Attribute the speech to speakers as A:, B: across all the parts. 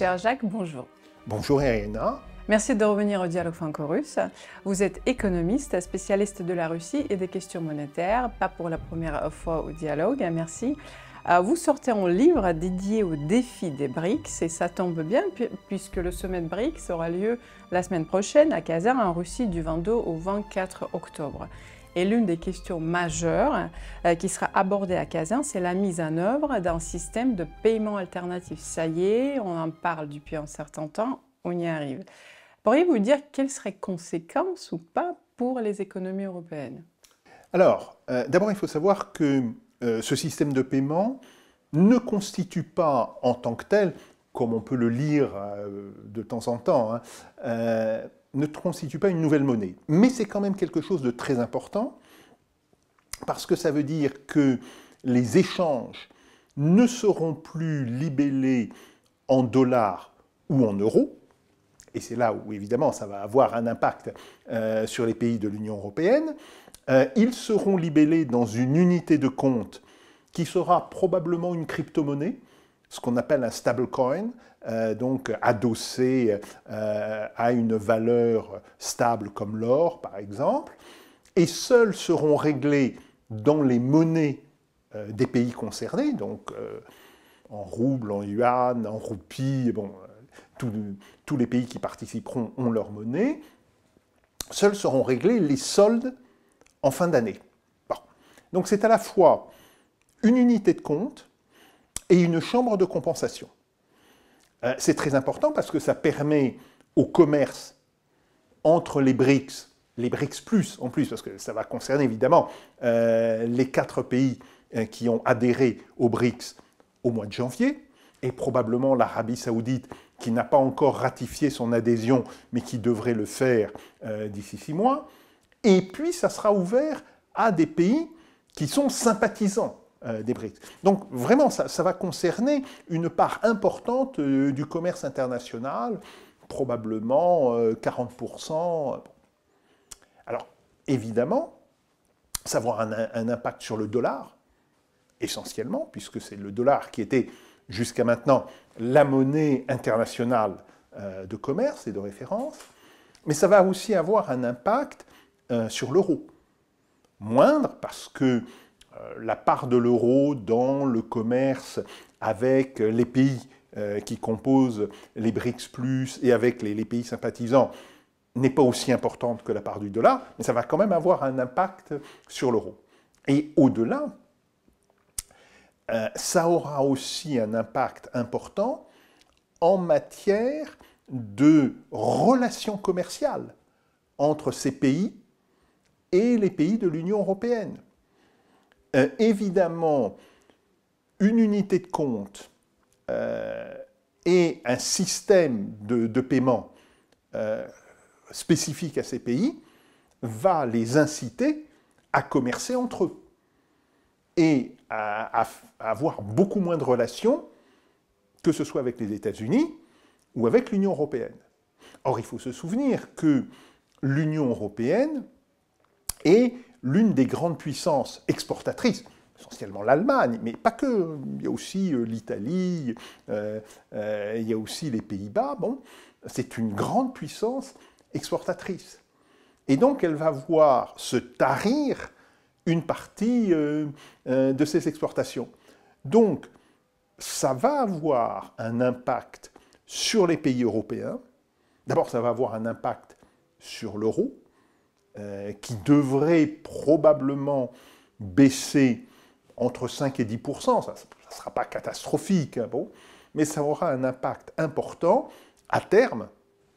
A: Cher Jacques, bonjour.
B: Bonjour Irina.
A: Merci de revenir au Dialogue franco-russe. Vous êtes économiste, spécialiste de la Russie et des questions monétaires, pas pour la première fois au Dialogue, merci. Vous sortez un livre dédié au défi des BRICS et ça tombe bien puisque le sommet de BRICS aura lieu la semaine prochaine à Kazan en Russie du 22 au 24 octobre. Et l'une des questions majeures qui sera abordée à Kazan, c'est la mise en œuvre d'un système de paiement alternatif. Ça y est, on en parle depuis un certain temps, on y arrive. Pourriez-vous dire quelles seraient les conséquences ou pas pour les économies européennes?
B: Alors, d'abord il faut savoir que ce système de paiement ne constitue pas en tant que tel, comme on peut le lire de temps en temps, ne constitue pas une nouvelle monnaie. Mais c'est quand même quelque chose de très important, parce que ça veut dire que les échanges ne seront plus libellés en dollars ou en euros, et c'est là où évidemment ça va avoir un impact sur les pays de l'Union européenne. Ils seront libellés dans une unité de compte qui sera probablement une crypto-monnaie, ce qu'on appelle un stablecoin, donc adossé à une valeur stable comme l'or par exemple, et seuls seront réglés dans les monnaies des pays concernés, donc en roubles, en yuan, en roupies, bon, tous les pays qui participeront ont leur monnaie. Seuls seront réglés les soldes en fin d'année. Bon. Donc c'est à la fois une unité de compte et une chambre de compensation. C'est très important parce que ça permet au commerce entre les BRICS plus en plus, parce que ça va concerner évidemment les 4 pays qui ont adhéré aux BRICS au mois de janvier, et probablement l'Arabie Saoudite qui n'a pas encore ratifié son adhésion, mais qui devrait le faire d'ici 6 mois. Et puis, ça sera ouvert à des pays qui sont sympathisants des BRICS. Donc, vraiment, ça va concerner une part importante du commerce international, probablement 40%. Alors, évidemment, ça va avoir un impact sur le dollar, essentiellement, puisque c'est le dollar qui était jusqu'à maintenant la monnaie internationale de commerce et de référence, mais ça va aussi avoir un impact sur l'euro. Moindre parce que la part de l'euro dans le commerce avec les pays qui composent les BRICS+, et avec les pays sympathisants n'est pas aussi importante que la part du dollar, mais ça va quand même avoir un impact sur l'euro. Et au-delà, ça aura aussi un impact important en matière de relations commerciales entre ces pays et les pays de l'Union européenne. Évidemment, une unité de compte et un système de paiement spécifique à ces pays va les inciter à commercer entre eux et à avoir beaucoup moins de relations, que ce soit avec les États-Unis ou avec l'Union européenne. Or, il faut se souvenir que l'Union européenne est l'une des grandes puissances exportatrices, essentiellement l'Allemagne, mais pas que, il y a aussi l'Italie, il y a aussi les Pays-Bas, bon, c'est une grande puissance exportatrice. Et donc, elle va voir se tarir une partie de ses exportations. Donc, ça va avoir un impact sur les pays européens. D'abord, ça va avoir un impact sur l'euro, qui devrait probablement baisser entre 5 et 10%. Ça ne sera pas catastrophique, hein, bon, mais ça aura un impact important à terme,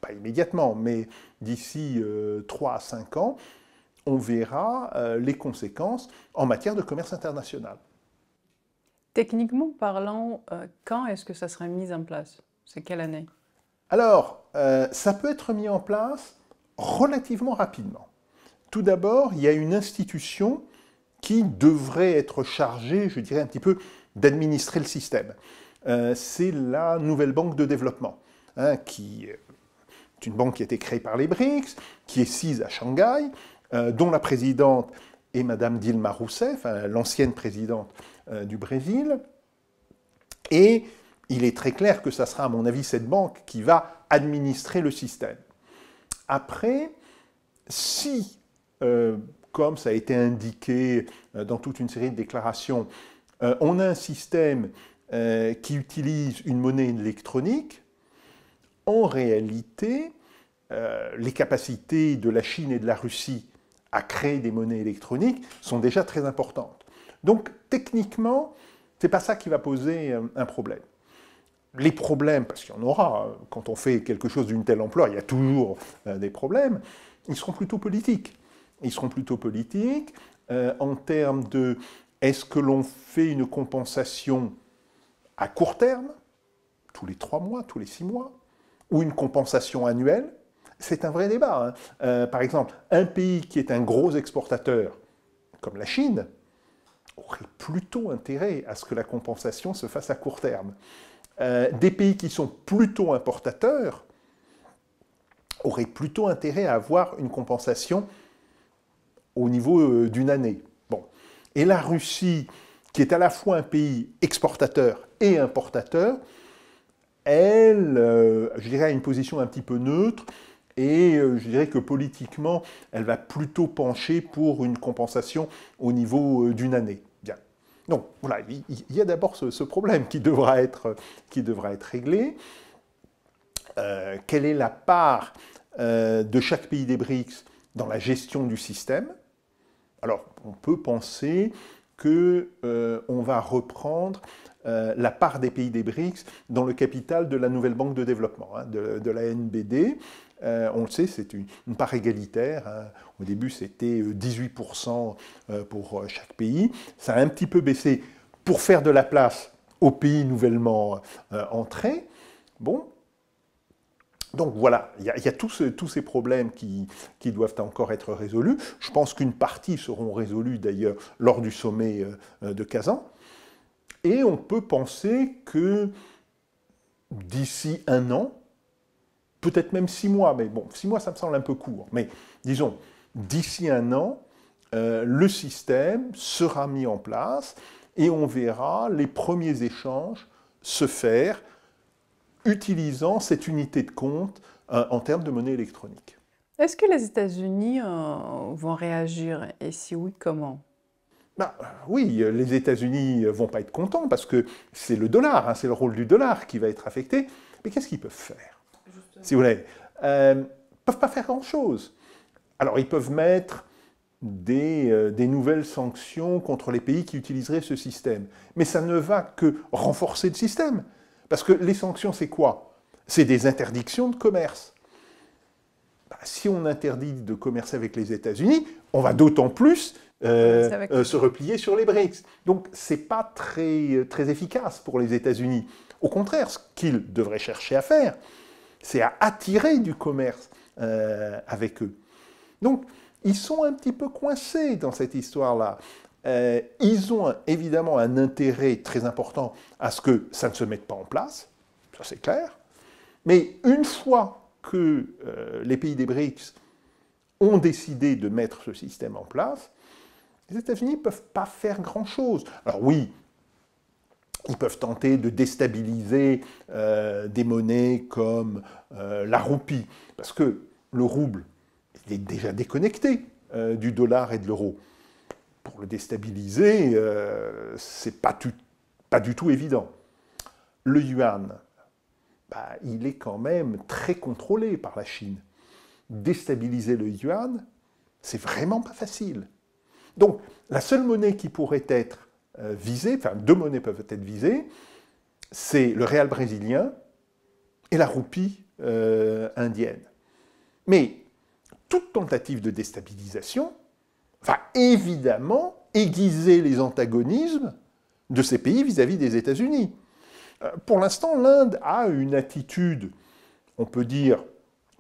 B: pas immédiatement, mais d'ici 3 à 5 ans, on verra les conséquences en matière de commerce international.
A: Techniquement parlant, quand est-ce que ça sera mis en place? C'est quelle année?
B: Alors, ça peut être mis en place relativement rapidement. Tout d'abord, il y a une institution qui devrait être chargée, je dirais un petit peu, d'administrer le système. C'est la Nouvelle Banque de Développement, hein, qui est une banque qui a été créée par les BRICS, qui est sise à Shanghai, dont la présidente est Madame Dilma Rousseff, l'ancienne présidente du Brésil. Et il est très clair que ça sera, à mon avis, cette banque qui va administrer le système. Après, si, comme ça a été indiqué dans toute une série de déclarations, on a un système qui utilise une monnaie électronique, en réalité, les capacités de la Chine et de la Russie à créer des monnaies électroniques sont déjà très importantes. Donc, techniquement, ce n'est pas ça qui va poser un problème. Les problèmes, parce qu'il y en aura, quand on fait quelque chose d'une telle ampleur, il y a toujours des problèmes, ils seront plutôt politiques. Ils seront plutôt politiques en termes de est-ce que l'on fait une compensation à court terme, tous les 3 mois, tous les 6 mois, ou une compensation annuelle? C'est un vrai débat. Par exemple, un pays qui est un gros exportateur, comme la Chine, aurait plutôt intérêt à ce que la compensation se fasse à court terme. Des pays qui sont plutôt importateurs auraient plutôt intérêt à avoir une compensation au niveau d'une année. Bon. Et la Russie, qui est à la fois un pays exportateur et importateur, elle, je dirais, a une position un petit peu neutre, et je dirais que politiquement, elle va plutôt pencher pour une compensation au niveau d'une année. Bien. Donc voilà, il y a d'abord ce problème qui devra être réglé. Quelle est la part de chaque pays des BRICS dans la gestion du système? Alors, on peut penser qu'on va reprendre la part des pays des BRICS dans le capital de la nouvelle banque de développement, de la NBD. On le sait, c'est une part égalitaire. Au début, c'était 18% pour chaque pays. Ça a un petit peu baissé pour faire de la place aux pays nouvellement entrés. Bon. Donc voilà, il y a tous ces problèmes qui doivent encore être résolus. Je pense qu'une partie seront résolus d'ailleurs lors du sommet de Kazan. Et on peut penser que d'ici 1 an, peut-être même 6 mois, mais bon, 6 mois ça me semble un peu court, mais disons, d'ici 1 an, le système sera mis en place et on verra les premiers échanges se faire utilisant cette unité de compte en termes de monnaie électronique.
A: Est-ce que les États-Unis vont réagir? Et si oui, comment?
B: Oui, les États-Unis ne vont pas être contents parce que c'est le dollar, c'est le rôle du dollar qui va être affecté. Mais qu'est-ce qu'ils peuvent faire? Justement. Si vous voulez, ils ne peuvent pas faire grand-chose. Alors, ils peuvent mettre des nouvelles sanctions contre les pays qui utiliseraient ce système. Mais ça ne va que renforcer le système. Parce que les sanctions, c'est quoi? C'est des interdictions de commerce. Si on interdit de commercer avec les États-Unis, on va d'autant plus se replier sur les BRICS. Donc, ce n'est pas très efficace pour les États-Unis. Au contraire, ce qu'ils devraient chercher à faire, c'est à attirer du commerce avec eux. Donc, ils sont un petit peu coincés dans cette histoire-là. Ils ont évidemment un intérêt très important à ce que ça ne se mette pas en place, ça c'est clair. Mais une fois que les pays des BRICS ont décidé de mettre ce système en place, les États-Unis ne peuvent pas faire grand-chose. Alors oui, ils peuvent tenter de déstabiliser des monnaies comme la roupie, parce que le rouble il est déjà déconnecté du dollar et de l'euro. Pour le déstabiliser, c'est pas du tout évident. Le yuan, il est quand même très contrôlé par la Chine. Déstabiliser le yuan, c'est vraiment pas facile. Donc, la seule monnaie qui pourrait être visée, enfin 2 monnaies peuvent être visées, c'est le réal brésilien et la roupie indienne. Mais toute tentative de déstabilisation va évidemment aiguiser les antagonismes de ces pays vis-à-vis des États-Unis. Pour l'instant, l'Inde a une attitude, on peut dire,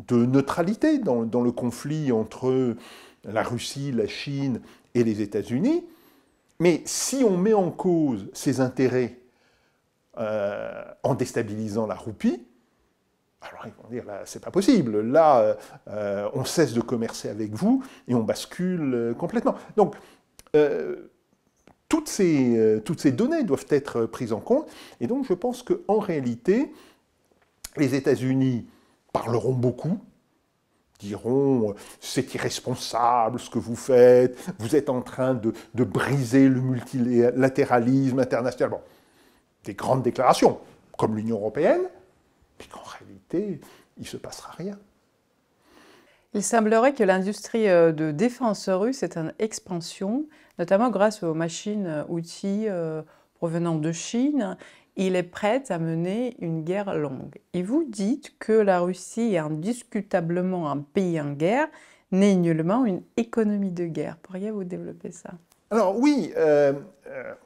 B: de neutralité dans le conflit entre la Russie, la Chine et les États-Unis. Mais si on met en cause ses intérêts en déstabilisant la roupie, alors ils vont dire, là, c'est pas possible. Là, on cesse de commercer avec vous et on bascule complètement. Donc, toutes ces données doivent être prises en compte. Et donc je pense qu'en réalité, les États-Unis parleront beaucoup, diront c'est irresponsable ce que vous faites, vous êtes en train de briser le multilatéralisme international. Bon, des grandes déclarations, comme l'Union européenne, mais qu'en réalité, il ne se passera rien.
A: Il semblerait que l'industrie de défense russe est en expansion, notamment grâce aux machines, outils provenant de Chine. Il est prêt à mener une guerre longue. Et vous dites que la Russie est indiscutablement un pays en guerre, n'est nullement une économie de guerre. Pourriez-vous développer ça?
B: Alors oui,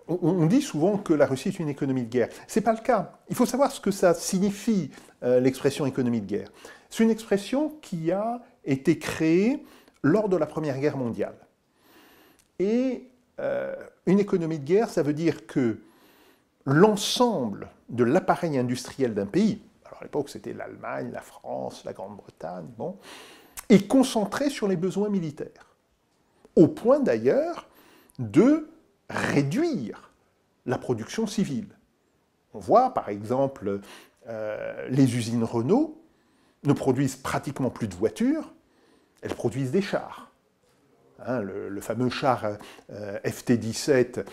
B: on dit souvent que la Russie est une économie de guerre. Ce n'est pas le cas. Il faut savoir ce que ça signifie, l'expression économie de guerre. C'est une expression qui a été créée lors de la Première Guerre mondiale. Et une économie de guerre, ça veut dire que l'ensemble de l'appareil industriel d'un pays, alors à l'époque c'était l'Allemagne, la France, la Grande-Bretagne, bon, est concentré sur les besoins militaires. Au point d'ailleurs de réduire la production civile. On voit par exemple les usines Renault ne produisent pratiquement plus de voitures, elles produisent des chars. Hein, le fameux char FT-17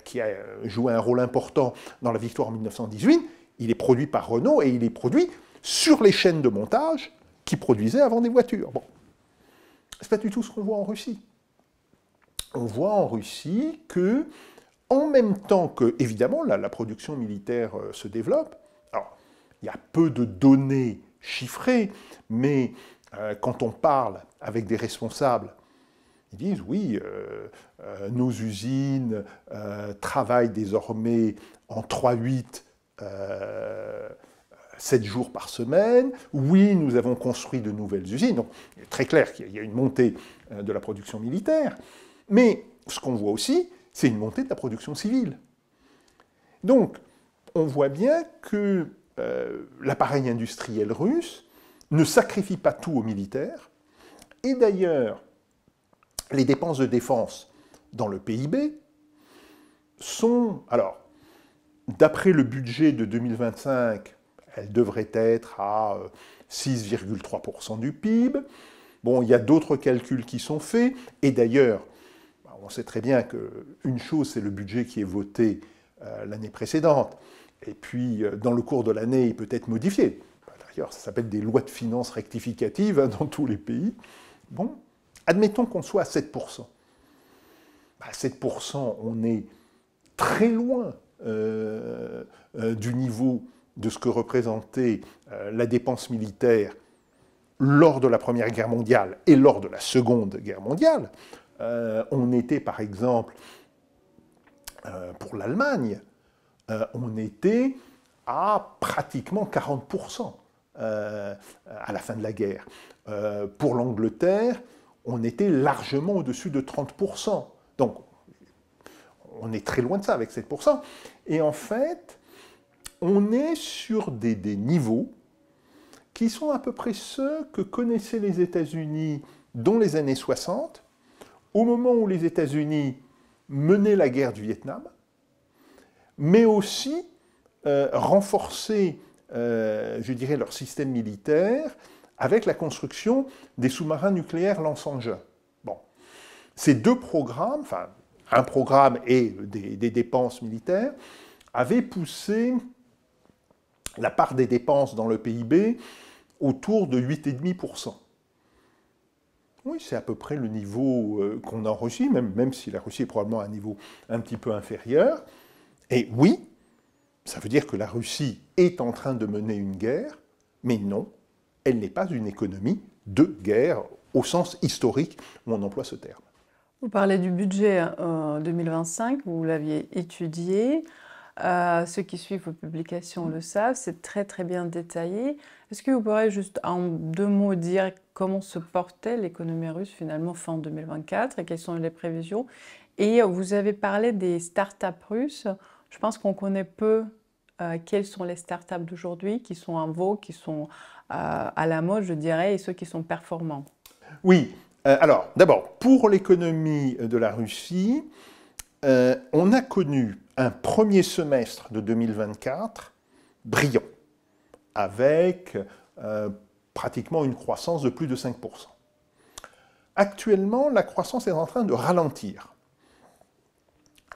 B: qui a joué un rôle important dans la victoire en 1918, il est produit par Renault et il est produit sur les chaînes de montage qui produisaient avant des voitures. Bon. C'est pas du tout ce qu'on voit en Russie. On voit en Russie que, en même temps que, évidemment, la production militaire se développe, alors, il y a peu de données chiffrées, mais quand on parle avec des responsables, ils disent, oui, nos usines travaillent désormais en 3-8, 7 jours par semaine. Oui, nous avons construit de nouvelles usines. Donc, il est très clair qu'il y a une montée de la production militaire. Mais ce qu'on voit aussi, c'est une montée de la production civile. Donc, on voit bien que l'appareil industriel russe ne sacrifie pas tout aux militaires. Et d'ailleurs, les dépenses de défense dans le PIB sont, alors, d'après le budget de 2025, elles devraient être à 6,3% du PIB. Bon, il y a d'autres calculs qui sont faits, et d'ailleurs, on sait très bien qu'une chose, c'est le budget qui est voté l'année précédente, et puis dans le cours de l'année, il peut être modifié. D'ailleurs, ça s'appelle des lois de finances rectificatives dans tous les pays. Bon, admettons qu'on soit à 7%. À 7%, on est très loin du niveau de ce que représentait la dépense militaire lors de la Première Guerre mondiale et lors de la Seconde Guerre mondiale. On était, par exemple, pour l'Allemagne, on était à pratiquement 40% à la fin de la guerre. Pour l'Angleterre, on était largement au-dessus de 30%. Donc, on est très loin de ça avec 7%. Et en fait, on est sur des niveaux qui sont à peu près ceux que connaissaient les États-Unis dans les années 60, au moment où les États-Unis menaient la guerre du Vietnam, mais aussi renforcer, je dirais, leur système militaire avec la construction des sous-marins nucléaires lance-engins. Bon. Ces deux programmes, enfin, un programme et des dépenses militaires, avaient poussé la part des dépenses dans le PIB autour de 8,5%. Oui, c'est à peu près le niveau qu'on a en Russie, même si la Russie est probablement à un niveau un petit peu inférieur. Et oui, ça veut dire que la Russie est en train de mener une guerre, mais non, elle n'est pas une économie de guerre au sens historique où on emploie ce terme.
A: Vous parlez du budget 2025, vous l'aviez étudié. Ceux qui suivent vos publications le savent, c'est très très bien détaillé. Est-ce que vous pourriez juste en 2 mots dire comment se portait l'économie russe finalement fin 2024 et quelles sont les prévisions? Et vous avez parlé des startups russes. Je pense qu'on connaît peu quelles sont les startups d'aujourd'hui qui sont en vogue, qui sont à la mode, je dirais, et ceux qui sont performants.
B: Oui, alors d'abord, pour l'économie de la Russie, on a connu un premier semestre de 2024 brillant, avec pratiquement une croissance de plus de 5%. Actuellement, la croissance est en train de ralentir.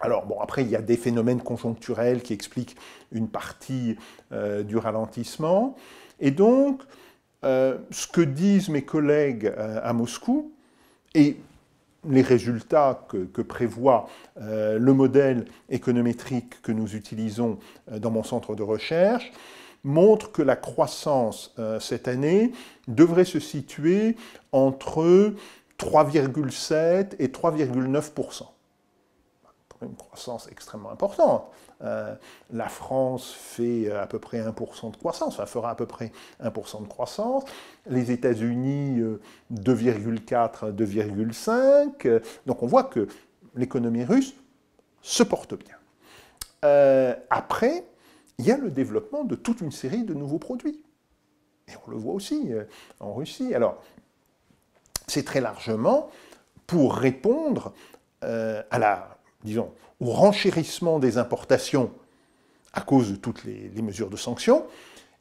B: Alors, bon, après, il y a des phénomènes conjoncturels qui expliquent une partie du ralentissement. Et donc, ce que disent mes collègues à Moscou, et les résultats que prévoit le modèle économétrique que nous utilisons dans mon centre de recherche, montrent que la croissance cette année devrait se situer entre 3,7 et 3,9%. Une croissance extrêmement importante. La France fait à peu près 1% de croissance, enfin fera à peu près 1% de croissance. Les États-Unis, 2,4, 2,5. Donc on voit que l'économie russe se porte bien. Après, il y a le développement de toute une série de nouveaux produits. Et on le voit aussi en Russie. Alors, c'est très largement pour répondre au renchérissement des importations à cause de toutes les mesures de sanctions,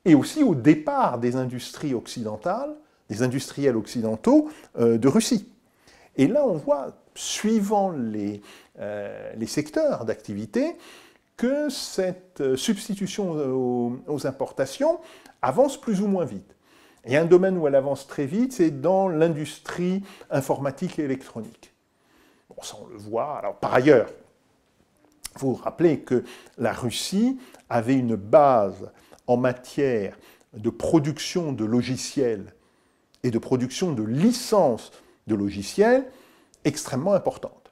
B: et aussi au départ des industries occidentales, des industriels occidentaux de Russie. Et là, on voit, suivant les secteurs d'activité, que cette substitution aux importations avance plus ou moins vite. Et un domaine où elle avance très vite, c'est dans l'industrie informatique et électronique. Bon, ça, on le voit. Alors, par ailleurs, il faut vous rappeler que la Russie avait une base en matière de production de logiciels et de production de licences de logiciels extrêmement importante.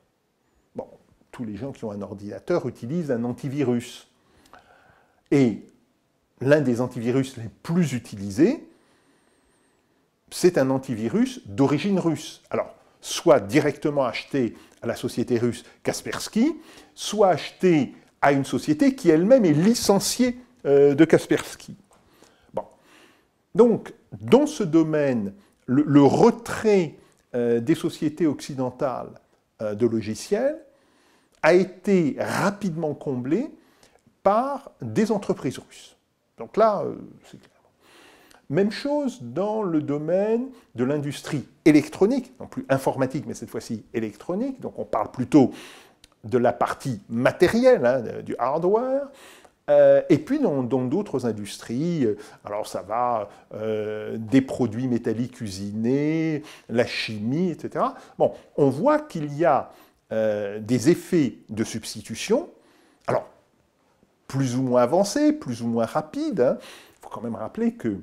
B: Bon, tous les gens qui ont un ordinateur utilisent un antivirus. Et l'un des antivirus les plus utilisés, c'est un antivirus d'origine russe. Alors, soit directement acheté à la société russe Kaspersky, soit acheté à une société qui elle-même est licenciée de Kaspersky. Bon. Donc, dans ce domaine, le retrait des sociétés occidentales de logiciels a été rapidement comblé par des entreprises russes. Donc là, c'est clair. Même chose dans le domaine de l'industrie électronique, non plus informatique, mais cette fois-ci électronique, donc on parle plutôt de la partie matérielle, hein, du hardware, et puis dans d'autres industries, alors ça va des produits métalliques usinés, la chimie, etc. Bon, on voit qu'il y a des effets de substitution, alors plus ou moins avancés, plus ou moins rapides. Hein. Il faut quand même rappeler que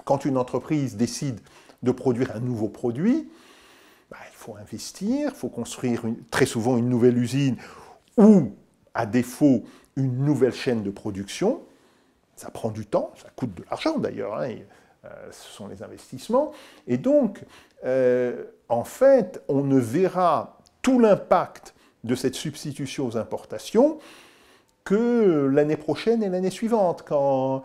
B: quand une entreprise décide de produire un nouveau produit, il faut investir, il faut construire très souvent une nouvelle usine ou, à défaut, une nouvelle chaîne de production. Ça prend du temps, ça coûte de l'argent d'ailleurs, hein, ce sont les investissements. Et donc, en fait, on ne verra tout l'impact de cette substitution aux importations que l'année prochaine et l'année suivante, qu'en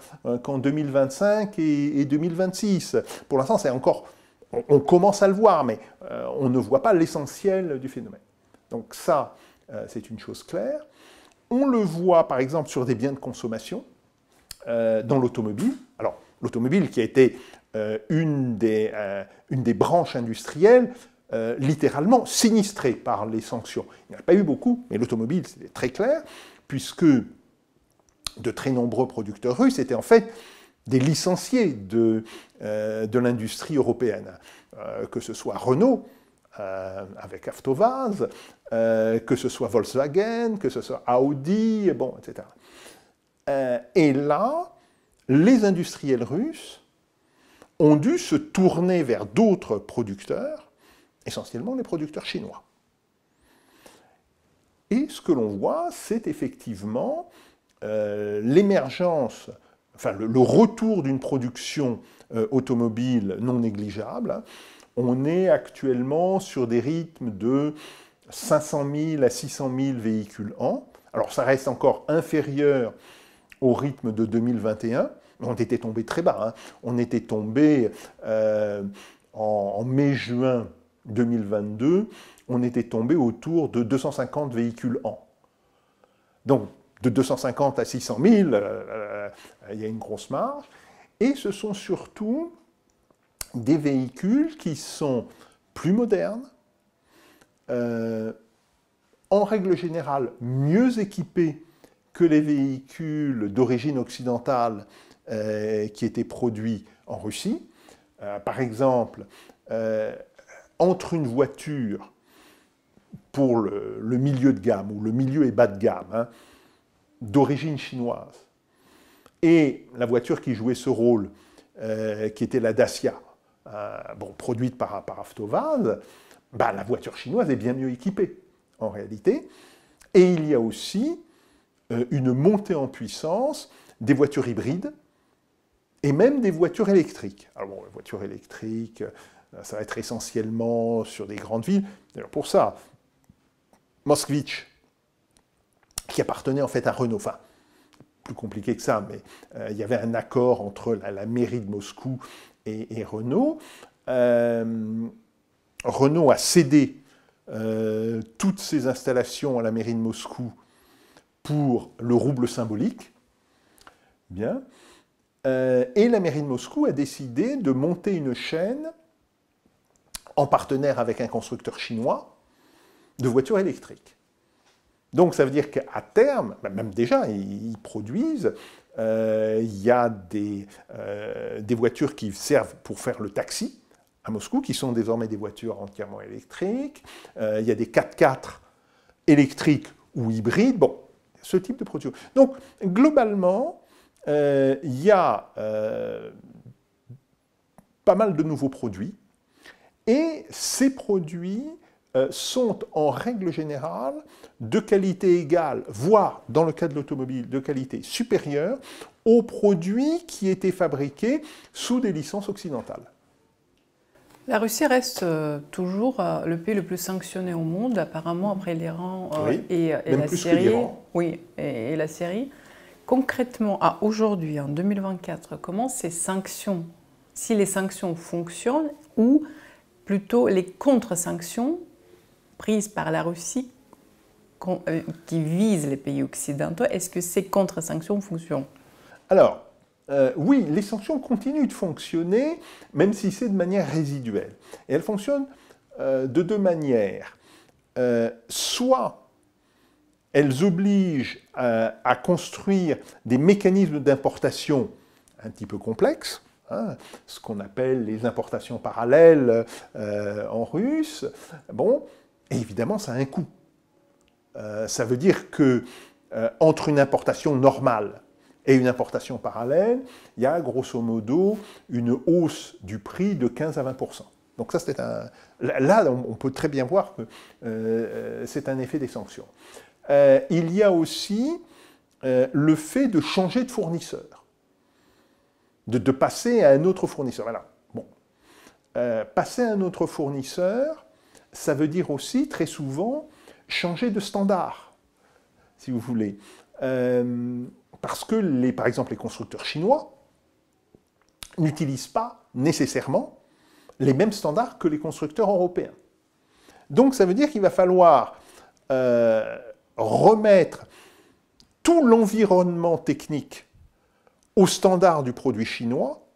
B: 2025 et 2026. Pour l'instant, c'est encore, on commence à le voir, mais on ne voit pas l'essentiel du phénomène. Donc ça, c'est une chose claire. On le voit, par exemple, sur des biens de consommation, dans l'automobile. Alors, l'automobile qui a été une des branches industrielles littéralement sinistrée par les sanctions. Il n'y en a pas eu beaucoup, mais l'automobile, c'était très clair, puisque de très nombreux producteurs russes étaient en fait des licenciés de l'industrie européenne, que ce soit Renault, avec Avtovaz, que ce soit Volkswagen, que ce soit Audi, bon, etc. Et là, les industriels russes ont dû se tourner vers d'autres producteurs, essentiellement les producteurs chinois. Et ce que l'on voit, c'est effectivement l'émergence, enfin le retour d'une production automobile non négligeable. On est actuellement sur des rythmes de 500 000 à 600 000 véhicules an. Alors ça reste encore inférieur au rythme de 2021. On était tombé très bas. Hein. On était tombé en mai-juin 2022 on était tombé autour de 250 véhicules an. Donc, de 250 à 600 000, il y a une grosse marge. Et ce sont surtout des véhicules qui sont plus modernes, en règle générale mieux équipés que les véhicules d'origine occidentale qui étaient produits en Russie. Par exemple, entre une voiture pour le milieu de gamme, ou le milieu et bas de gamme, hein, d'origine chinoise, et la voiture qui jouait ce rôle, qui était la Dacia, produite par Avtovaz, la voiture chinoise est bien mieux équipée, en réalité. Et il y a aussi une montée en puissance des voitures hybrides, et même des voitures électriques. Alors bon, les voitures électriques, ça va être essentiellement sur des grandes villes. D'ailleurs, pour ça, Moskvitch, qui appartenait en fait à Renault, enfin, plus compliqué que ça, mais il y avait un accord entre la mairie de Moscou et Renault. Renault a cédé toutes ses installations à la mairie de Moscou pour le rouble symbolique. Bien. Et la mairie de Moscou a décidé de monter une chaîne en partenaire avec un constructeur chinois de voitures électriques. Donc ça veut dire qu'à terme, même déjà, ils produisent, il y a des voitures qui servent pour faire le taxi à Moscou, qui sont désormais des voitures entièrement électriques. Il y a des 4x4 électriques ou hybrides. Bon, ce type de production. Donc globalement, il y a pas mal de nouveaux produits, et ces produits sont en règle générale de qualité égale, voire dans le cas de l'automobile, de qualité supérieure aux produits qui étaient fabriqués sous des licences occidentales.
A: La Russie reste toujours le pays le plus sanctionné au monde, apparemment après l'Iran et la Syrie. Oui, et la Syrie. Concrètement, à aujourd'hui, en 2024, comment ces sanctions, si les sanctions fonctionnent, ou plutôt les contre-sanctions prises par la Russie qui visent les pays occidentaux, est-ce que ces contre-sanctions fonctionnent?
B: Alors, oui, les sanctions continuent de fonctionner, même si c'est de manière résiduelle. Et elles fonctionnent de deux manières. Soit elles obligent à construire des mécanismes d'importation un petit peu complexes, hein, ce qu'on appelle les importations parallèles en russe. Bon, et évidemment, ça a un coût. Ça veut dire que entre une importation normale et une importation parallèle, il y a grosso modo une hausse du prix de 15 à 20%. Donc ça, c'est un... Là, on peut très bien voir que c'est un effet des sanctions. Il y a aussi le fait de changer de fournisseur, de passer à un autre fournisseur. Voilà. Bon. Passer à un autre fournisseur, ça veut dire aussi, très souvent, changer de standard, si vous voulez. Parce que, par exemple, les constructeurs chinois n'utilisent pas nécessairement les mêmes standards que les constructeurs européens. Donc ça veut dire qu'il va falloir remettre tout l'environnement technique au standard du produit chinois,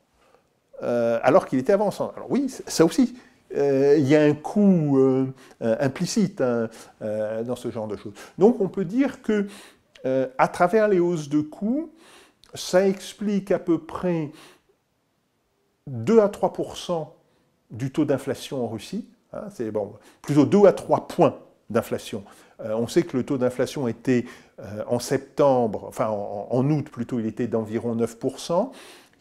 B: alors qu'il était avant. Alors oui, ça aussi, il y a un coût implicite dans ce genre de choses. Donc on peut dire que à travers les hausses de coûts, ça explique à peu près 2 à 3% du taux d'inflation en Russie. Hein, c'est bon, plutôt 2 à 3 points d'inflation. On sait que le taux d'inflation était en septembre, enfin en août plutôt, il était d'environ 9%.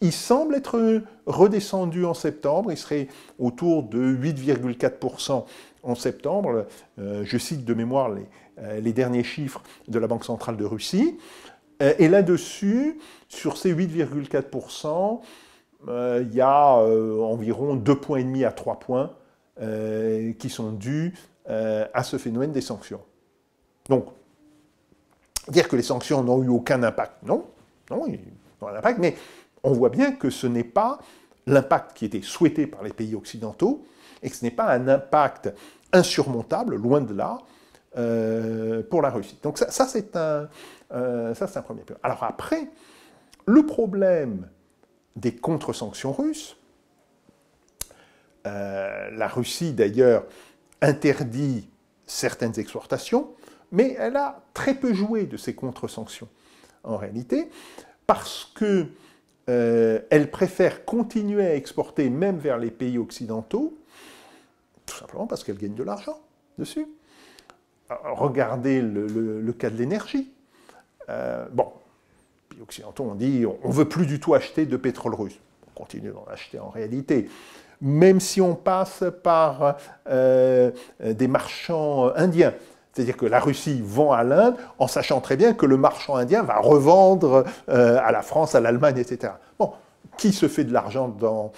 B: Il semble être redescendu en septembre, il serait autour de 8,4% en septembre. Je cite de mémoire les derniers chiffres de la Banque centrale de Russie. Et là-dessus, sur ces 8,4%, il y a environ 2,5 points à 3 points qui sont dus à ce phénomène des sanctions. Donc, dire que les sanctions n'ont eu aucun impact, non, ils ont un impact, mais on voit bien que ce n'est pas l'impact qui était souhaité par les pays occidentaux, et que ce n'est pas un impact insurmontable, loin de là, pour la Russie. Donc ça c'est un premier point. Alors après, le problème des contre-sanctions russes, la Russie d'ailleurs interdit certaines exportations, mais elle a très peu joué de ces contre-sanctions en réalité, parce que elle préfère continuer à exporter même vers les pays occidentaux, tout simplement parce qu'elle gagne de l'argent dessus. Regardez le cas de l'énergie. Bon, les pays occidentaux ont dit on ne veut plus du tout acheter de pétrole russe. On continue d'en acheter en réalité. Même si on passe par des marchands indiens. C'est-à-dire que la Russie vend à l'Inde en sachant très bien que le marchand indien va revendre à la France, à l'Allemagne, etc. Bon, qui se fait de l'argent dans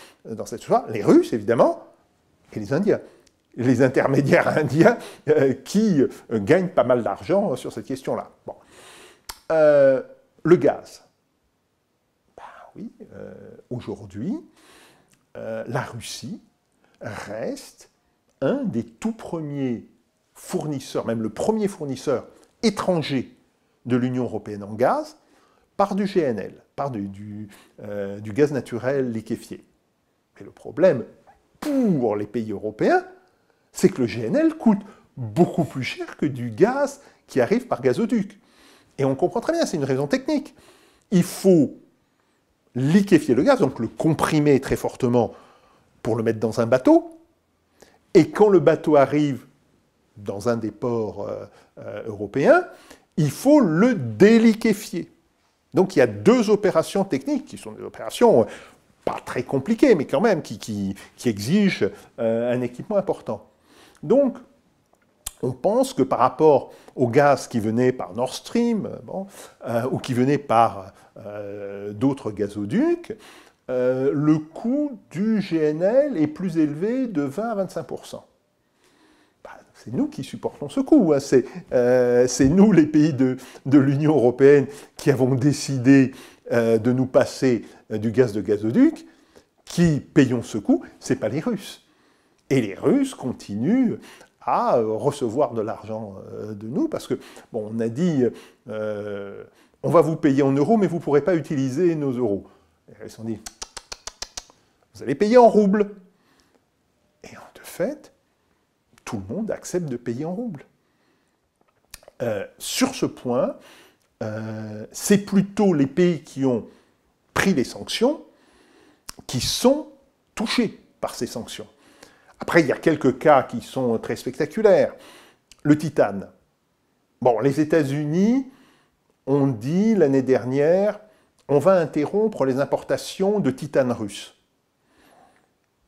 B: cette histoire? Les Russes, évidemment, et les Indiens. Les intermédiaires indiens qui gagnent pas mal d'argent sur cette question-là. Bon. Le gaz. Ben oui, aujourd'hui, la Russie reste un des tout premiers fournisseurs, même le premier fournisseur étranger de l'Union européenne en gaz, par du GNL, par du gaz naturel liquéfié. Et le problème pour les pays européens, c'est que le GNL coûte beaucoup plus cher que du gaz qui arrive par gazoduc. Et on comprend très bien, c'est une raison technique. Il faut liquéfier le gaz, donc le comprimer très fortement pour le mettre dans un bateau, et quand le bateau arrive dans un des ports européens, il faut le déliquéfier. Donc il y a deux opérations techniques qui sont des opérations pas très compliquées, mais quand même qui exigent un équipement important. Donc on pense que par rapport au gaz qui venait par Nord Stream, ou qui venait par d'autres gazoducs, le coût du GNL est plus élevé de 20 à 25%. C'est nous qui supportons ce coût. Hein. C'est nous, les pays de l'Union européenne, qui avons décidé de nous passer du gaz de gazoduc, qui payons ce coût, ce n'est pas les Russes. Et les Russes continuent à recevoir de l'argent de nous, parce que, bon, on a dit, on va vous payer en euros, mais vous ne pourrez pas utiliser nos euros. Et ils se sont dit, vous allez payer en roubles. Et de fait, tout le monde accepte de payer en roubles. Sur ce point, c'est plutôt les pays qui ont pris les sanctions qui sont touchés par ces sanctions. Après, il y a quelques cas qui sont très spectaculaires. Le titane. Bon, les États-Unis ont dit l'année dernière, on va interrompre les importations de titane russe.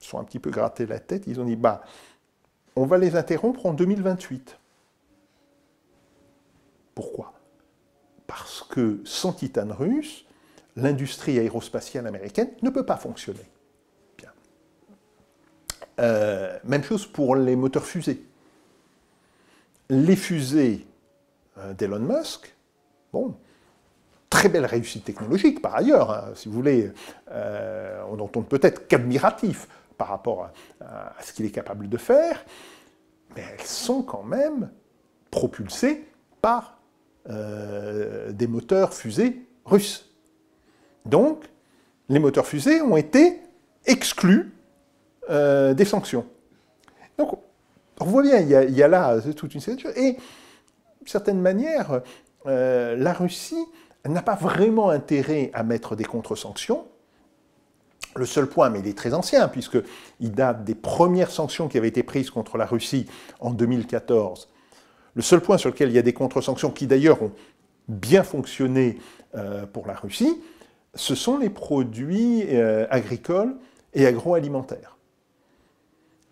B: Ils se sont un petit peu grattés la tête, ils ont dit, bah, on va les interrompre en 2028. Pourquoi? Parce que sans titane russe, l'industrie aérospatiale américaine ne peut pas fonctionner. Bien. Même chose pour les moteurs fusées. Les fusées d'Elon Musk, bon, très belle réussite technologique par ailleurs, hein, si vous voulez, dont on ne peut être qu'admiratif par rapport à ce qu'il est capable de faire, mais elles sont quand même propulsées par des moteurs fusées russes. Donc, les moteurs fusées ont été exclus des sanctions. Donc, on voit bien, il y a là toute une série de choses. Et, d'une certaine manière, la Russie n'a pas vraiment intérêt à mettre des contre-sanctions. Le seul point, mais il est très ancien, puisqu'il date des premières sanctions qui avaient été prises contre la Russie en 2014. Le seul point sur lequel il y a des contre-sanctions, qui d'ailleurs ont bien fonctionné pour la Russie, ce sont les produits agricoles et agroalimentaires.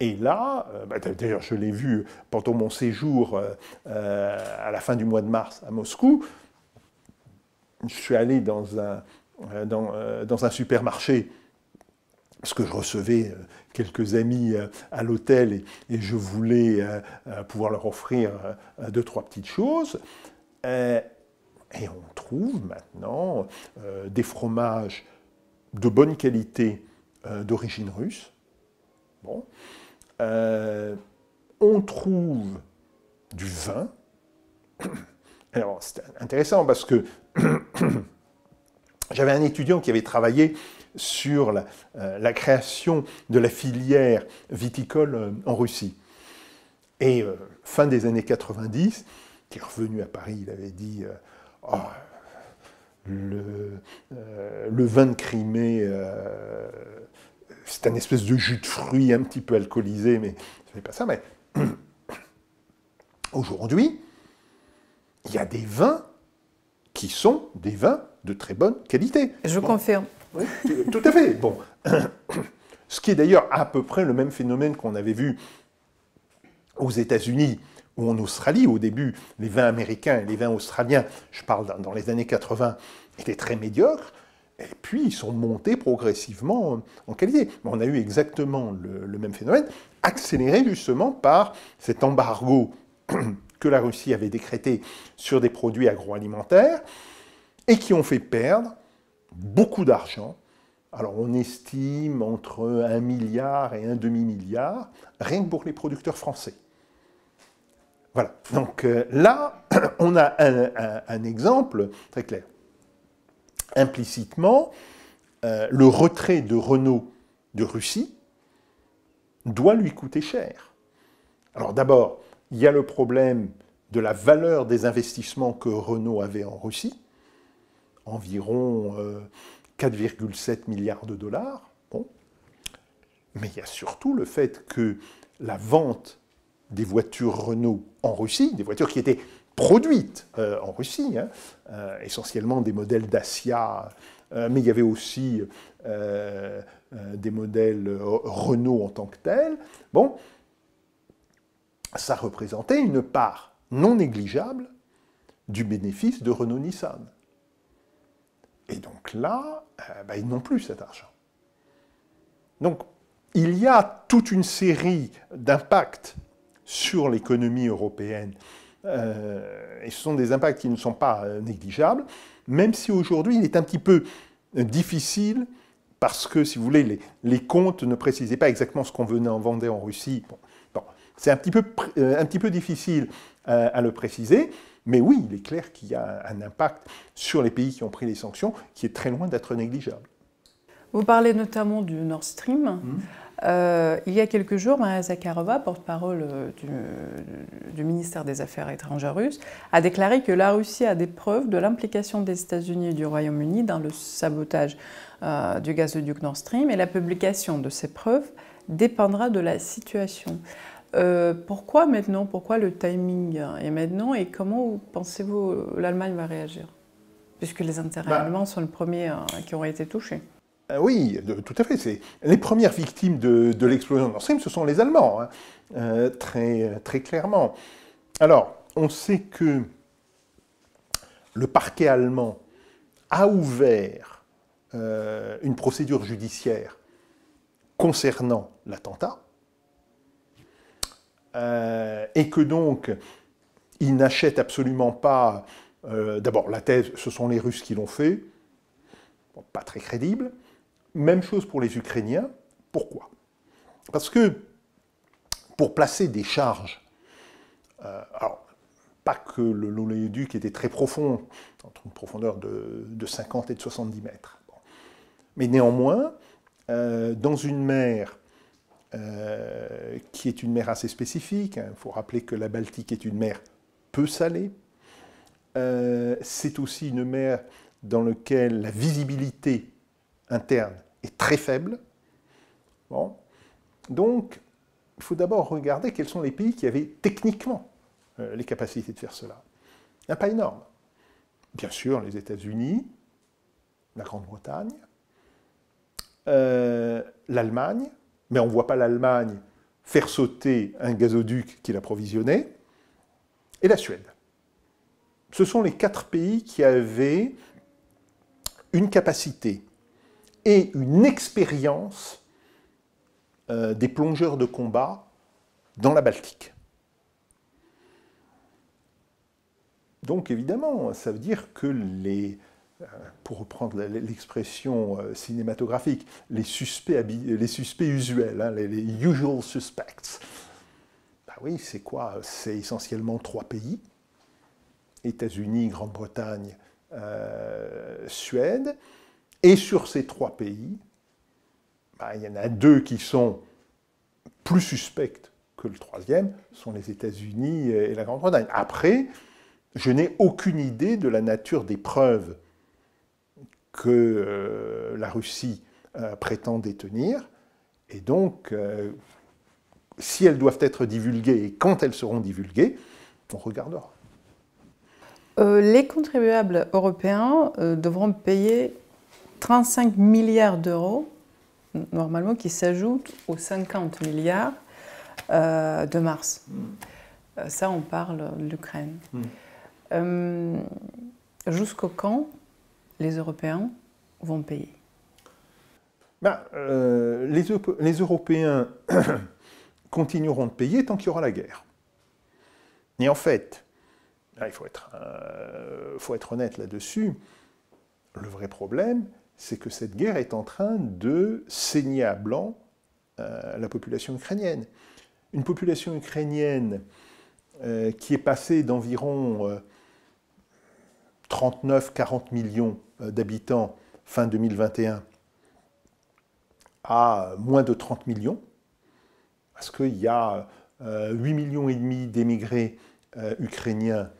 B: Et là, d'ailleurs je l'ai vu pendant mon séjour à la fin du mois de mars à Moscou, je suis allé dans un supermarché, parce que je recevais quelques amis à l'hôtel et je voulais pouvoir leur offrir 2-3 petites choses. Et on trouve maintenant des fromages de bonne qualité d'origine russe. Bon. on trouve du vin. Alors, c'est intéressant parce que j'avais un étudiant qui avait travaillé sur la création de la filière viticole en Russie. Et fin des années 90, qui est revenu à Paris, il avait dit oh, le vin de Crimée, c'est un espèce de jus de fruits un petit peu alcoolisé, mais ce n'est pas ça. Mais aujourd'hui, il y a des vins qui sont des vins de très bonne qualité.
A: Je confirme.
B: Oui, tout à fait. Bon. Ce qui est d'ailleurs à peu près le même phénomène qu'on avait vu aux États-Unis ou en Australie. Au début, les vins américains et les vins australiens, je parle dans les années 80, étaient très médiocres. Et puis, ils sont montés progressivement en qualité. On a eu exactement le même phénomène, accéléré justement par cet embargo que la Russie avait décrété sur des produits agroalimentaires et qui ont fait perdre beaucoup d'argent. Alors, on estime entre 1 milliard et un demi-milliard, rien que pour les producteurs français. Voilà. Donc là, on a un exemple très clair. Implicitement, le retrait de Renault de Russie doit lui coûter cher. Alors d'abord, il y a le problème de la valeur des investissements que Renault avait en Russie, environ 4,7 milliards de dollars. Bon. Mais il y a surtout le fait que la vente des voitures Renault en Russie, des voitures qui étaient produites en Russie, essentiellement des modèles Dacia, mais il y avait aussi des modèles Renault en tant que tels. Bon, ça représentait une part non négligeable du bénéfice de Renault-Nissan. Et donc là, ils n'ont plus cet argent. Donc, il y a toute une série d'impacts sur l'économie européenne, et ce sont des impacts qui ne sont pas négligeables, même si aujourd'hui il est un petit peu difficile, parce que, si vous voulez, les comptes ne précisaient pas exactement ce qu'on venait en vendre en Russie. Bon, c'est un petit peu difficile à le préciser, mais oui, il est clair qu'il y a un impact sur les pays qui ont pris les sanctions qui est très loin d'être négligeable.
A: Vous parlez notamment du Nord Stream. Il y a quelques jours, Maria Zakharova, porte-parole du ministère des Affaires étrangères russe, a déclaré que la Russie a des preuves de l'implication des États-Unis et du Royaume-Uni dans le sabotage du gazoduc Nord Stream, et la publication de ces preuves dépendra de la situation. Pourquoi maintenant? Pourquoi le timing est maintenant? Et comment pensez-vous l'Allemagne va réagir? Puisque les intérêts allemands sont les premiers qui ont été touchés.
B: Oui, tout à fait. Les premières victimes de l'explosion de Nord Stream, ce sont les Allemands, très, très clairement. Alors, on sait que le parquet allemand a ouvert une procédure judiciaire concernant l'attentat, et que donc, il n'achète absolument pas... D'abord, la thèse, ce sont les Russes qui l'ont fait, bon, pas très crédible. Même chose pour les Ukrainiens. Pourquoi? Parce que pour placer des charges, alors pas que l'oléoduc était très profond, entre une profondeur de 50 et de 70 mètres, bon. Mais néanmoins, dans une mer qui est une mer assez spécifique, il faut rappeler que la Baltique est une mer peu salée, c'est aussi une mer dans laquelle la visibilité interne est très faible. Bon. Donc, il faut d'abord regarder quels sont les pays qui avaient techniquement les capacités de faire cela. Il n'y en a pas énorme. Bien sûr, les États-Unis, la Grande-Bretagne, l'Allemagne, mais on ne voit pas l'Allemagne faire sauter un gazoduc qui l'approvisionnait, et la Suède. Ce sont les 4 pays qui avaient une capacité et une expérience des plongeurs de combat dans la Baltique. Donc évidemment, ça veut dire que les pour reprendre l'expression cinématographique, les suspects usuels, hein, les usual suspects. Ben oui, c'est quoi? C'est essentiellement 3 pays, États-Unis, Grande-Bretagne, Suède, et sur ces 3 pays, ben, il y en a 2 qui sont plus suspects que le 3e, sont les États-Unis et la Grande-Bretagne. Après, je n'ai aucune idée de la nature des preuves que la Russie prétend détenir, et donc, si elles doivent être divulguées et quand elles seront divulguées, on regardera.
A: Les contribuables européens devront payer 35 milliards d'euros, normalement, qui s'ajoutent aux 50 milliards de mars. Ça, on parle de l'Ukraine. Jusqu'au quand les Européens vont payer?
B: Ben, les Européens continueront de payer tant qu'il y aura la guerre. Et en fait, là, il faut être honnête là-dessus, le vrai problème, c'est que cette guerre est en train de saigner à blanc la population ukrainienne. Une population ukrainienne qui est passée d'environ 39-40 millions d'habitants fin 2021 à moins de 30 millions, parce qu'il y a 8,5 millions d'émigrés ukrainiens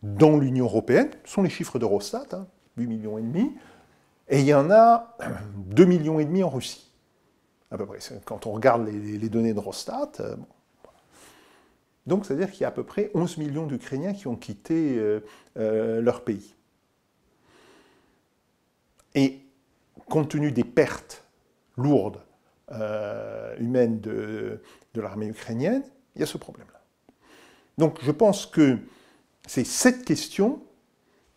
B: dans l'Union européenne, ce sont les chiffres d'Eurostat, hein, 8,5 millions, et il y en a 2,5 millions en Russie, à peu près. Quand on regarde les données d'Eurostat, bon. Donc c'est-à-dire qu'il y a à peu près 11 millions d'Ukrainiens qui ont quitté leur pays. Et compte tenu des pertes lourdes humaines de l'armée ukrainienne, il y a ce problème-là. Donc je pense que c'est cette question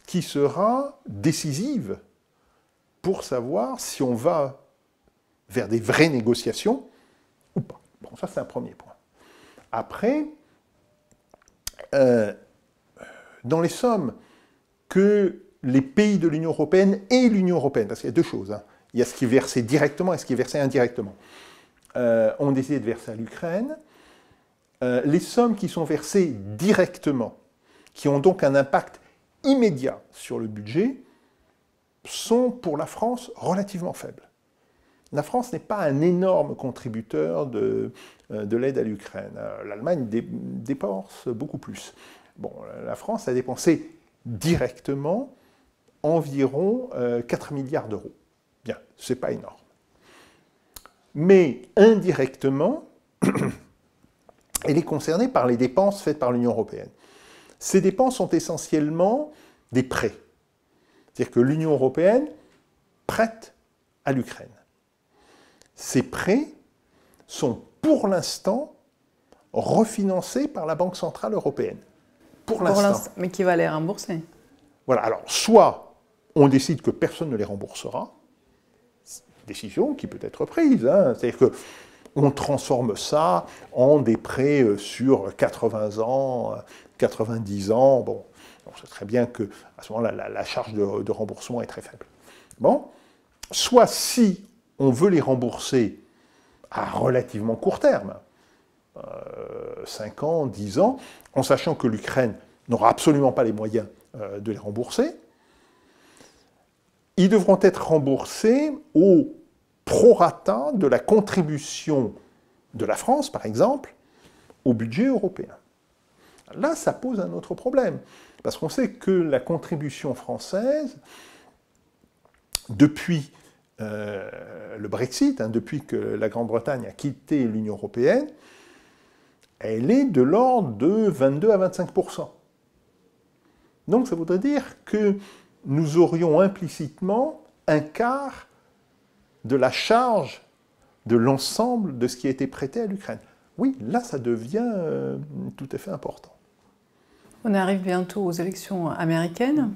B: qui sera décisive pour savoir si on va vers des vraies négociations ou pas. Bon, ça c'est un premier point. Après, dans les sommes que les pays de l'Union européenne et l'Union européenne, parce qu'il y a 2 choses, hein. Il y a ce qui est versé directement et ce qui est versé indirectement, ont décidé de verser à l'Ukraine. Les sommes qui sont versées directement, qui ont donc un impact immédiat sur le budget, sont pour la France relativement faibles. La France n'est pas un énorme contributeur de l'aide à l'Ukraine. L'Allemagne dépense beaucoup plus. Bon, la France a dépensé directement environ 4 milliards d'euros. Bien, ce n'est pas énorme. Mais indirectement, elle est concernée par les dépenses faites par l'Union européenne. Ces dépenses sont essentiellement des prêts. C'est-à-dire que l'Union européenne prête à l'Ukraine. Ces prêts sont pour l'instant refinancés par la Banque centrale européenne. Pour l'instant.
A: Mais qui va les rembourser?
B: Voilà, alors soit on décide que personne ne les remboursera, décision qui peut être prise, hein. C'est-à-dire qu'on transforme ça en des prêts sur 80 ans, 90 ans, bon, on sait très bien qu'à ce moment-là, la charge de remboursement est très faible. Bon, soit si on veut les rembourser à relativement court terme, 5 ans, 10 ans, en sachant que l'Ukraine n'aura absolument pas les moyens de les rembourser, ils devront être remboursés au prorata de la contribution de la France, par exemple, au budget européen. Là, ça pose un autre problème, parce qu'on sait que la contribution française, depuis le Brexit, hein, depuis que la Grande-Bretagne a quitté l'Union européenne, elle est de l'ordre de 22 à 25%. Donc ça voudrait dire que nous aurions implicitement un quart de la charge de l'ensemble de ce qui a été prêté à l'Ukraine. Oui, là, ça devient tout à fait important.
A: On arrive bientôt aux élections américaines.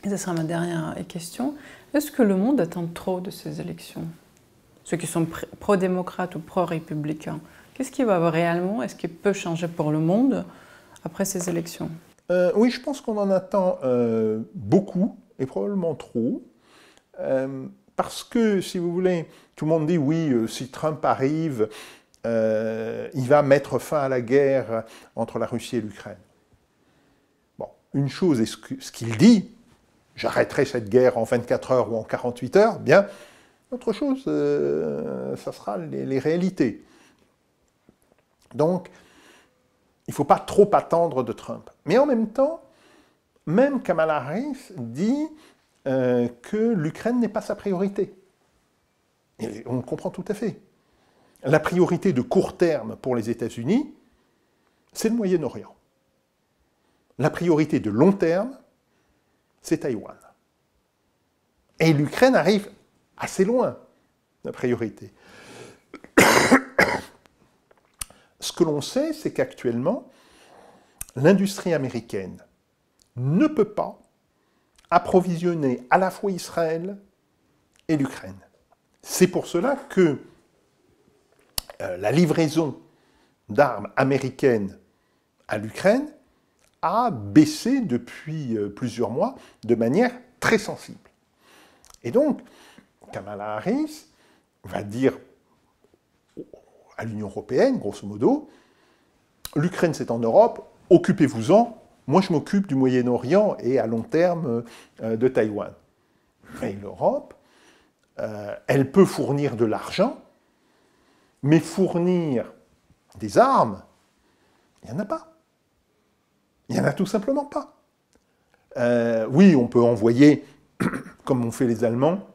A: Et ce sera ma dernière question. Est-ce que le monde attend trop de ces élections? Ceux qui sont pro-démocrates ou pro-républicains. Qu'est-ce qui va réellement, est-ce qu'il peut changer pour le monde après ces élections?
B: Oui, je pense qu'on en attend beaucoup et probablement trop, parce que, si vous voulez, tout le monde dit, oui, si Trump arrive, il va mettre fin à la guerre entre la Russie et l'Ukraine. Bon, une chose est ce qu'il dit, j'arrêterai cette guerre en 24 heures ou en 48 heures, bien. Autre chose, ça sera les réalités. Donc, il ne faut pas trop attendre de Trump. Mais en même temps, même Kamala Harris dit que l'Ukraine n'est pas sa priorité. Et on le comprend tout à fait. La priorité de court terme pour les États-Unis, c'est le Moyen-Orient. La priorité de long terme, c'est Taïwan. Et l'Ukraine arrive assez loin, la priorité. Ce que l'on sait, c'est qu'actuellement, l'industrie américaine ne peut pas approvisionner à la fois Israël et l'Ukraine. C'est pour cela que la livraison d'armes américaines à l'Ukraine a baissé depuis plusieurs mois de manière très sensible. Et donc, Kamala Harris va dire à l'Union européenne, grosso modo, l'Ukraine c'est en Europe, occupez-vous-en, moi je m'occupe du Moyen-Orient et à long terme de Taïwan. Et l'Europe, elle peut fournir de l'argent, mais fournir des armes, il n'y en a pas. Il n'y en a tout simplement pas. Oui, on peut envoyer, comme ont fait les Allemands,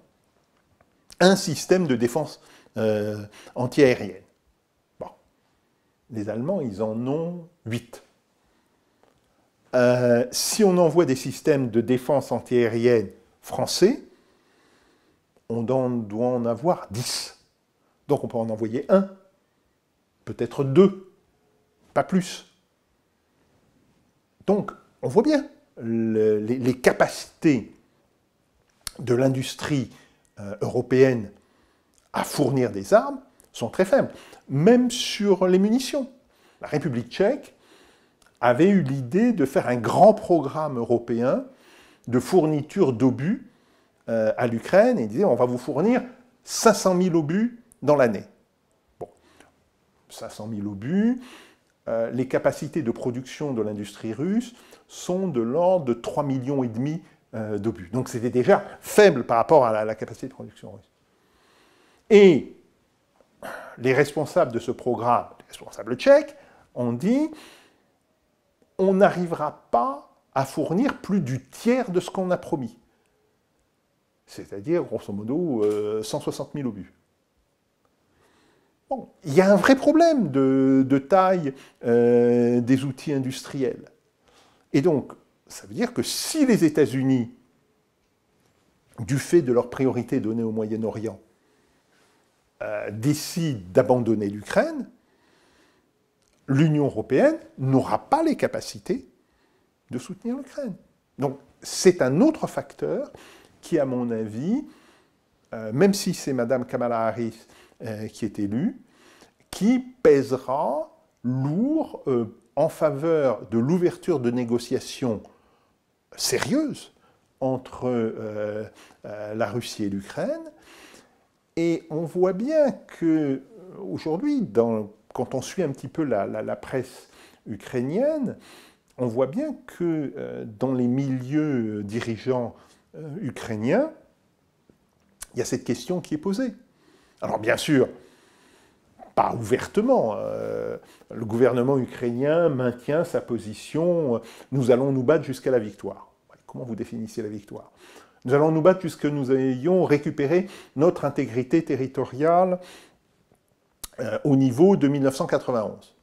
B: un système de défense antiaérienne. Bon. Les Allemands, ils en ont 8. Si on envoie des systèmes de défense antiaérienne français, on doit en avoir 10. Donc on peut en envoyer un, peut-être 2, pas plus. Donc on voit bien, les capacités de l'industrie européenne à fournir des armes sont très faibles, même sur les munitions. La République tchèque avait eu l'idée de faire un grand programme européen de fourniture d'obus à l'Ukraine, et il disait on va vous fournir 500 000 obus dans l'année. Bon, 500 000 obus, les capacités de production de l'industrie russe sont de l'ordre de 3,5 millions d'obus. Donc c'était déjà faible par rapport à la capacité de production russe. Et les responsables de ce programme, les responsables tchèques, ont dit on n'arrivera pas à fournir plus du tiers de ce qu'on a promis. C'est-à-dire, grosso modo, 160 000 obus. Bon, il y a un vrai problème de taille des outils industriels. Et donc, ça veut dire que si les États-Unis, du fait de leur priorité donnée au Moyen-Orient, décident d'abandonner l'Ukraine, l'Union européenne n'aura pas les capacités de soutenir l'Ukraine. Donc, c'est un autre facteur qui, à mon avis, même si c'est Mme Kamala Harris qui est élue, qui pèsera lourd en faveur de l'ouverture de négociations sérieuses entre la Russie et l'Ukraine. Et on voit bien qu'aujourd'hui, quand on suit un petit peu la presse ukrainienne, on voit bien que dans les milieux dirigeants ukrainiens, il y a cette question qui est posée. Alors bien sûr, pas ouvertement, le gouvernement ukrainien maintient sa position, nous allons nous battre jusqu'à la victoire. Comment vous définissez la victoire ? Nous allons nous battre jusqu'à ce que nous ayons récupéré notre intégrité territoriale au niveau de 1991.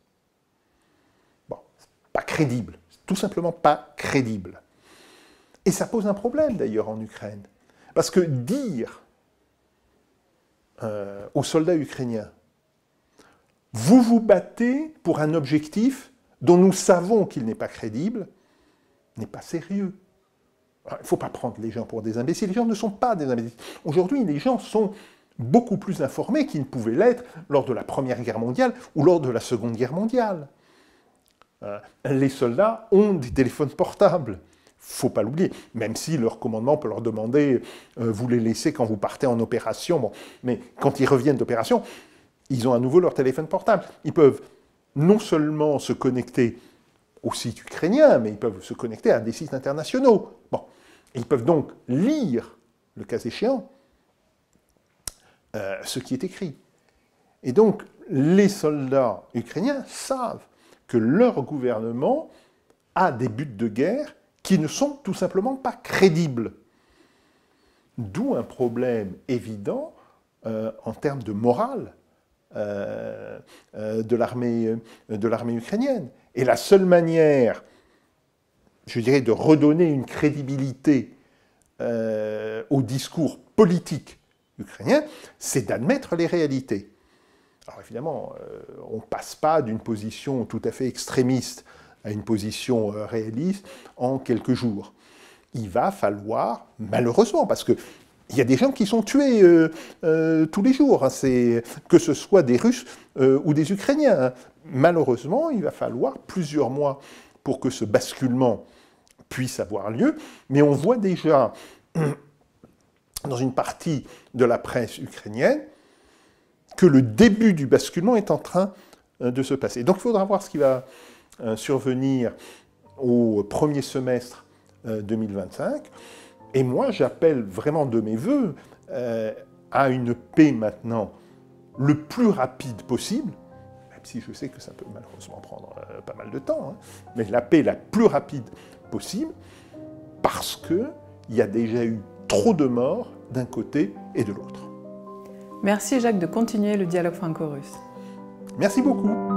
B: Bon, c'est pas crédible, c'est tout simplement pas crédible. Et ça pose un problème d'ailleurs en Ukraine. Parce que dire aux soldats ukrainiens, vous vous battez pour un objectif dont nous savons qu'il n'est pas crédible, n'est pas sérieux. Il ne faut pas prendre les gens pour des imbéciles. Les gens ne sont pas des imbéciles. Aujourd'hui, les gens sont beaucoup plus informés qu'ils ne pouvaient l'être lors de la Première Guerre mondiale ou lors de la Seconde Guerre mondiale. Les soldats ont des téléphones portables. Il faut pas l'oublier, même si leur commandement peut leur demander vous les laissez quand vous partez en opération. Bon. Mais quand ils reviennent d'opération, ils ont à nouveau leur téléphone portable. Ils peuvent non seulement se connecter aux sites ukrainiens, mais ils peuvent se connecter à des sites internationaux. Bon. Et ils peuvent donc lire, le cas échéant, ce qui est écrit. Et donc, les soldats ukrainiens savent que leur gouvernement a des buts de guerre qui ne sont tout simplement pas crédibles. D'où un problème évident en termes de morale de l'armée ukrainienne. Et la seule manière, je dirais, de redonner une crédibilité au discours politique ukrainien, c'est d'admettre les réalités. Alors évidemment, on ne passe pas d'une position tout à fait extrémiste à une position réaliste en quelques jours. Il va falloir, malheureusement, parce qu'il y a des gens qui sont tués tous les jours, hein, que ce soit des Russes ou des Ukrainiens. Hein. Malheureusement, il va falloir plusieurs mois pour que ce basculement puisse avoir lieu, mais on voit déjà dans une partie de la presse ukrainienne que le début du basculement est en train de se passer. Donc il faudra voir ce qui va survenir au premier semestre 2025. Et moi, j'appelle vraiment de mes voeux à une paix maintenant le plus rapide possible, même si je sais que ça peut malheureusement prendre pas mal de temps, hein, mais la paix la plus rapide possible, parce qu'il y a déjà eu trop de morts d'un côté et de l'autre.
A: Merci Jacques de continuer le dialogue franco-russe.
B: Merci beaucoup.